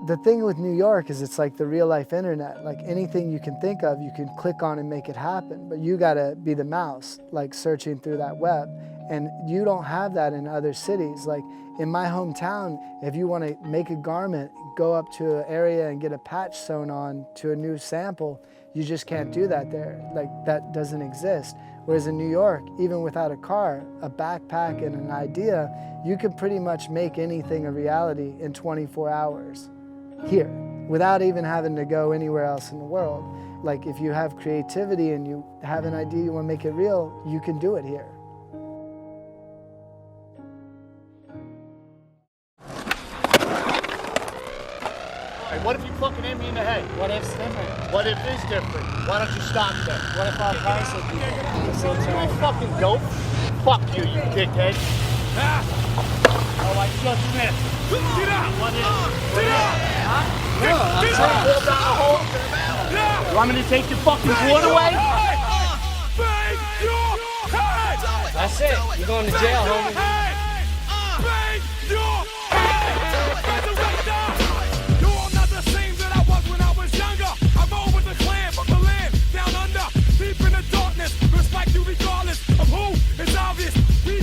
The thing with New York is it's like the real life internet. Like anything you can think of, you can click on and make it happen. But you gotta be the mouse, like searching through that web. And you don't have that in other cities. Like in my hometown, if you wanna make a garment, go up to an area and get a patch sewn on to a new sample, you just can't do that there. Like that doesn't exist. Whereas in New York, even without a car, a backpack and an idea, you could pretty much make anything a reality in 24 hours here, without even having to go anywhere else in the world. Like if you have creativity and you have an idea, you wanna make it real, you can do it here. Hey, what if you fucking hit me in the head? What if's different? What if it's different? Why don't you stop then? What if our cars hit people at the same You time? fucking dope. Fuck you, you dickhead. Oh, I just missed. Get out! What is? Get out! No, I'm Fall saying. down the hole? You want me to take your fucking board away? Bang your head! That's it. You're going to jail, homie. Bang your head! Resurrector! You're not the same that I was when I was younger. I roll with the clan from the land down under, deep in the darkness. Respect you regardless of who. It's obvious. We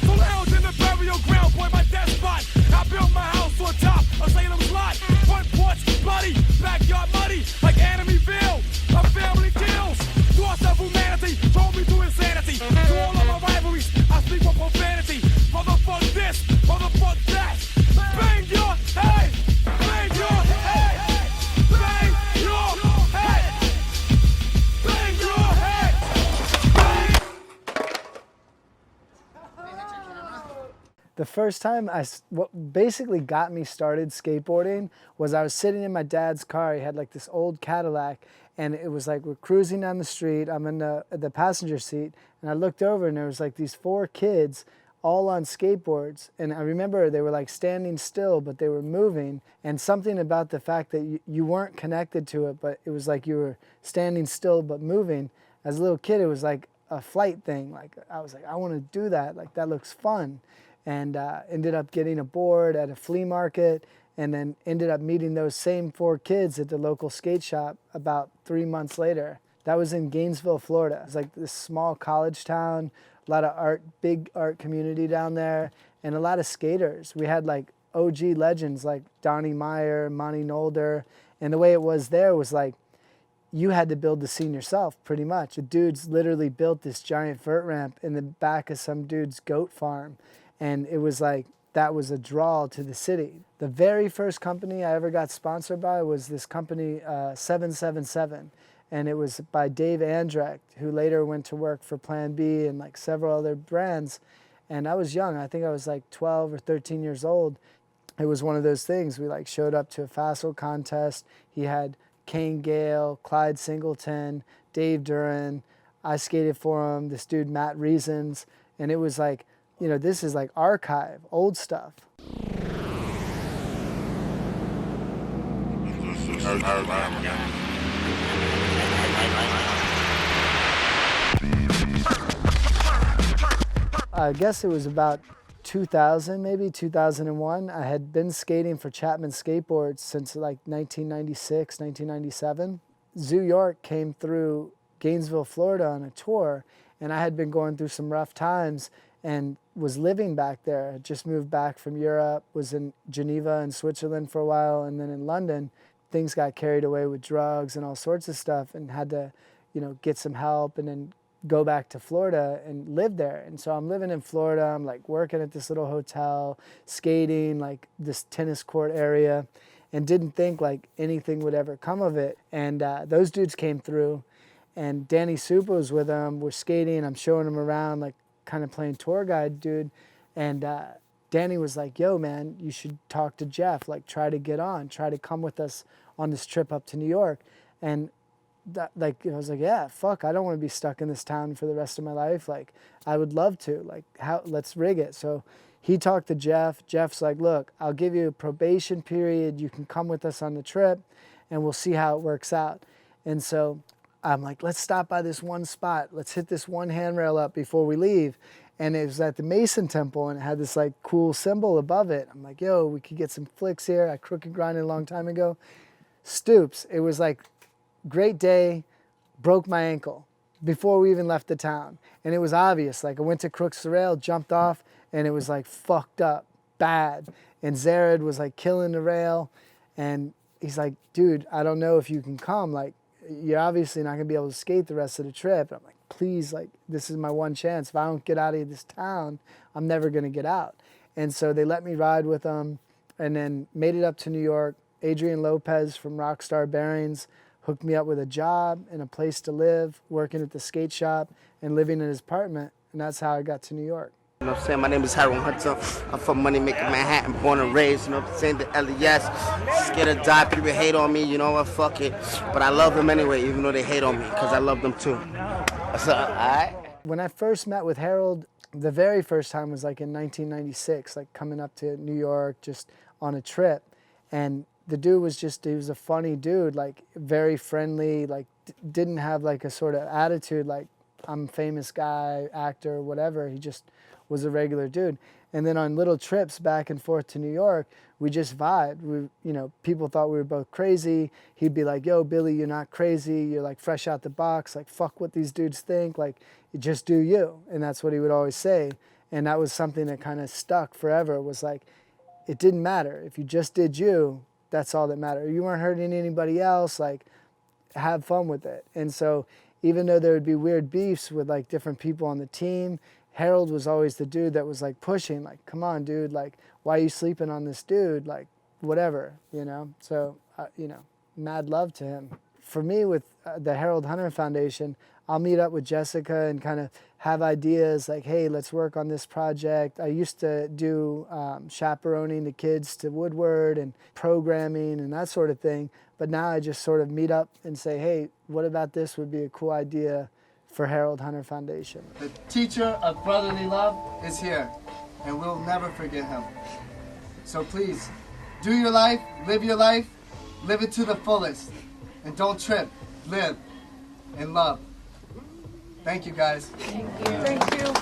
so lounge in the burial ground, boy, my death spot. I built my house on top of Salem's lot. Front porch bloody, backyard muddy, like Enemyville. My family kills. Thoughts of humanity told me to insanity. To all of my rivalries, I speak with profanity. Motherfuck this, motherfuck that. Bang your head! Bang your head! Bang your head! Bang your head! The first time what basically got me started skateboarding was I was sitting in my dad's car. He had like this old Cadillac, and it was like we're cruising down the street. I'm in the passenger seat, and I looked over and there was like these 4 kids all on skateboards. And I remember they were like standing still, but they were moving. And something about the fact that you weren't connected to it, but it was like you were standing still but moving. As a little kid, it was like a flight thing. Like I was like, I want to do that. Like that looks fun. And ended up getting a board at a flea market, and then ended up meeting those same 4 kids at the local skate shop about 3 months later. That was in Gainesville, Florida. It was like this small college town, a lot of art, big art community down there, and a lot of skaters. We had like OG legends like Donnie Meyer, Monty Nolder, and the way it was there was like, you had to build the scene yourself, pretty much. The dudes literally built this giant vert ramp in the back of some dude's goat farm. And it was like, that was a draw to the city. The very first company I ever got sponsored by was this company, 777. And it was by Dave Andrecht, who later went to work for Plan B and like several other brands. And I was young, I think I was like 12 or 13 years old. It was one of those things. We like showed up to a Facile contest. He had Caine Gayle, Clyde Singleton, Dave Duran. I skated for him, this dude Matt Reasons. And it was like, you know, this is like archive, old stuff. I guess it was about 2000, maybe 2001. I had been skating for Chapman Skateboards since like 1996, 1997. Zoo York came through Gainesville, Florida on a tour, and I had been going through some rough times and was living back there. I just moved back from Europe, was in Geneva and Switzerland for a while, and then in London. Things got carried away with drugs and all sorts of stuff, and had to, you know, get some help and then go back to Florida and live there. And so I'm living in Florida, I'm like working at this little hotel, skating like this tennis court area, and didn't think like anything would ever come of it. And those dudes came through, and Danny Supa was with them. We're skating, I'm showing them around, like kind of playing tour guide dude. And Danny was like, yo man, you should talk to Jeff, like try to get on, try to come with us on this trip up to New York. And that, like, I was like, yeah, fuck, I don't want to be stuck in this town for the rest of my life. Like, I would love to, like, let's rig it. So he talked to Jeff. Jeff's like, look, I'll give you a probation period. You can come with us on the trip and we'll see how it works out. And so I'm like, let's stop by this one spot. Let's hit this one handrail up before we leave. And it was at the Mason Temple, and it had this like cool symbol above it. I'm like, yo, we could get some flicks here. I crooked grinded a long time ago. Stoops, it was like, great day, broke my ankle before we even left the town. And it was obvious, like I went to Crooks the Rail, jumped off, and it was like fucked up, bad. And Zared was like killing the rail. And he's like, dude, I don't know if you can come. Like, you're obviously not gonna be able to skate the rest of the trip. And I'm like, please, like, this is my one chance. If I don't get out of this town, I'm never gonna get out. And so they let me ride with them, and then made it up to New York. Adrian Lopez from Rockstar Bearings hooked me up with a job and a place to live, working at the skate shop and living in his apartment. And that's how I got to New York. You know what I'm saying? My name is Harold Hunter. I'm from Moneymaker, Manhattan, born and raised, you know what I'm saying? The LES. Scared to die, people hate on me, you know what, fuck it. But I love them anyway, even though they hate on me, because I love them too. So, all right? When I first met with Harold, the very first time was like in 1996, like coming up to New York, just on a trip. And the dude was just, he was a funny dude, like very friendly, like didn't have like a sort of attitude like I'm a famous guy, actor, whatever. He just was a regular dude. And then on little trips back and forth to New York, we just vibed. We, you know, people thought we were both crazy. He'd be like, yo, Billy, you're not crazy. You're like fresh out the box. Like, fuck what these dudes think. Like, you just do you. And that's what he would always say. And that was something that kind of stuck forever, was like, it didn't matter. If you just did you, that's all that mattered. You weren't hurting anybody else, like, have fun with it. And so even though there would be weird beefs with like different people on the team, Harold was always the dude that was like pushing, like, come on, dude, like, why are you sleeping on this dude? Like, whatever, you know? So, you know, mad love to him. For me, with the Harold Hunter Foundation, I'll meet up with Jessica and kind of have ideas like, hey, let's work on this project. I used to do chaperoning the kids to Woodward and programming and that sort of thing. But now I just sort of meet up and say, hey, what about this would be a cool idea for Harold Hunter Foundation. The teacher of brotherly love is here, and we'll never forget him. So please, do your life, live it to the fullest, and don't trip, live, and love. Thank you, guys. Thank you. Thank you.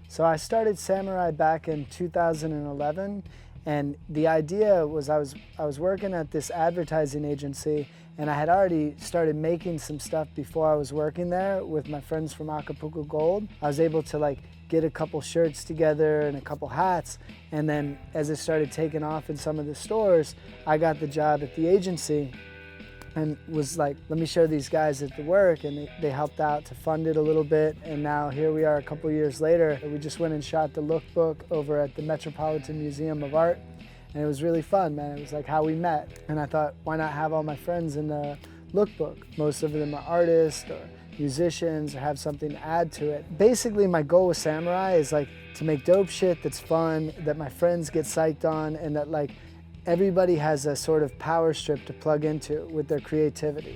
So I started Samurai back in 2011, and the idea was I was working at this advertising agency, and I had already started making some stuff before I was working there with my friends from Acapulco Gold. I was able to like get a couple shirts together and a couple hats, and then as it started taking off in some of the stores, I got the job at the agency and was like, let me show these guys at the work, and they helped out to fund it a little bit, and now here we are a couple years later. We just went and shot the lookbook over at the Metropolitan Museum of Art, and it was really fun, man. It was like how we met, and I thought, why not have all my friends in the lookbook? Most of them are artists or musicians or have something to add to it. Basically, my goal with Samurai is like to make dope shit that's fun, that my friends get psyched on, and that like everybody has a sort of power strip to plug into with their creativity.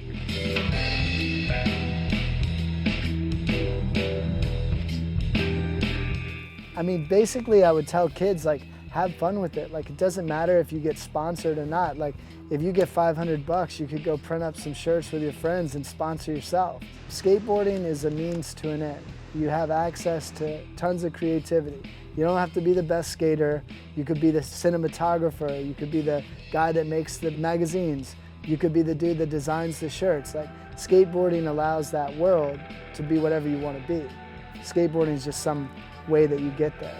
I mean, basically I would tell kids, like, have fun with it. Like, it doesn't matter if you get sponsored or not. Like, if you get $500, you could go print up some shirts with your friends and sponsor yourself. Skateboarding is a means to an end. You have access to tons of creativity. You don't have to be the best skater. You could be the cinematographer. You could be the guy that makes the magazines. You could be the dude that designs the shirts. Like, skateboarding allows that world to be whatever you want to be. Skateboarding is just some way that you get there.